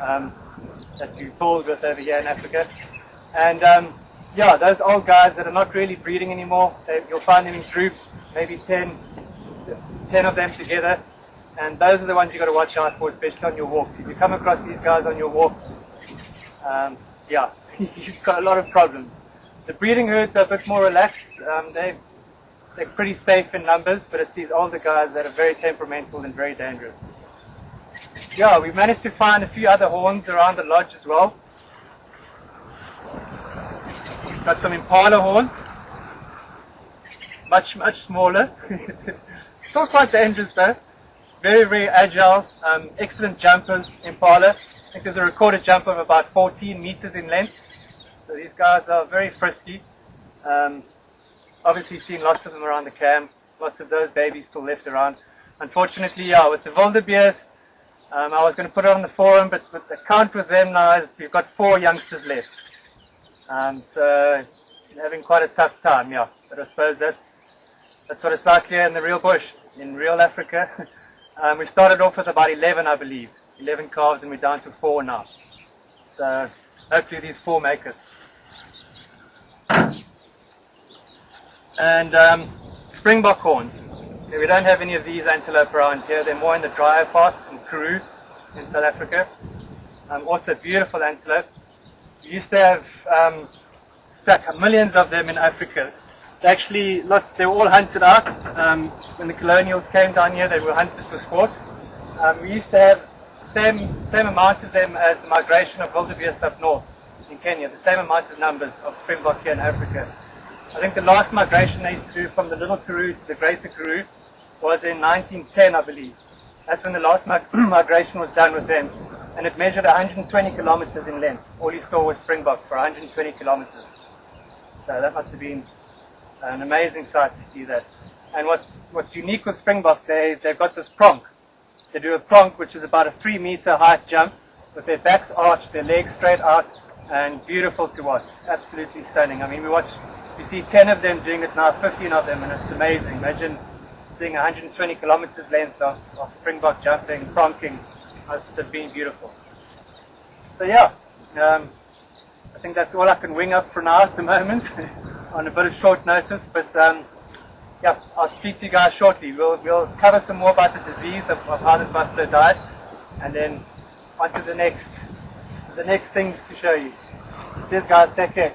that you pulled with over here in Africa. And yeah, those old guys that are not really breeding anymore, you'll find them in groups, maybe 10 of them together. And those are the ones you've got to watch out for, especially on your walks. If you come across these guys on your walk, yeah, you've got a lot of problems. The breeding herds are a bit more relaxed. They're pretty safe in numbers, but it's these older guys that are very temperamental and very dangerous. Yeah, we managed to find a few other horns around the lodge as well. We've got some impala horns, much smaller. Still quite dangerous though. Very, very agile, excellent jumpers, impala. I think there's a recorded jump of about 14 meters in length. So these guys are very frisky. Obviously seen lots of them around the camp, lots of those babies still left around. Unfortunately, yeah, with the wildebeest, I was going to put it on the forum, but with the count with them now is we've got 4 youngsters left. So having quite a tough time, yeah. But I suppose that's what it's like here in the real bush, in real Africa. We started off with about 11, I believe, 11 calves, and we're down to 4 now. So hopefully these 4 make it. And springbok horns. We don't have any of these antelope around here. They're more in the drier parts in Nkorho in South Africa. Also beautiful antelope. We used to have stuck millions of them in Africa. They were all hunted out. When the colonials came down here, they were hunted for sport. We used to have the same amount of them as the migration of wildebeest up north in Kenya, the same amount of numbers of springbok here in Africa. I think the last migration they used to do from the little Nkorho to the greater Nkorho was in 1910, I believe. That's when the last migration was done with them. And it measured 120 kilometers in length. All you saw was springbok for 120 kilometers. So that must have been an amazing sight to see that. And what's unique with springbok, they've got this pronk. They do a pronk, which is about a 3-meter height jump, with their backs arched, their legs straight out, and beautiful to watch. Absolutely stunning. I mean, we see 10 of them doing it now, 15 of them, and it's amazing. Imagine seeing 120 kilometers length of springbok jumping, pronking. It's been beautiful. So yeah, I think that's all I can wing up for now at the moment, on a bit of short notice. But yeah, I'll speak to you guys shortly. We'll cover some more about the disease of how this buffalo died, and then on to the next things to show you. Cheers guys, take care.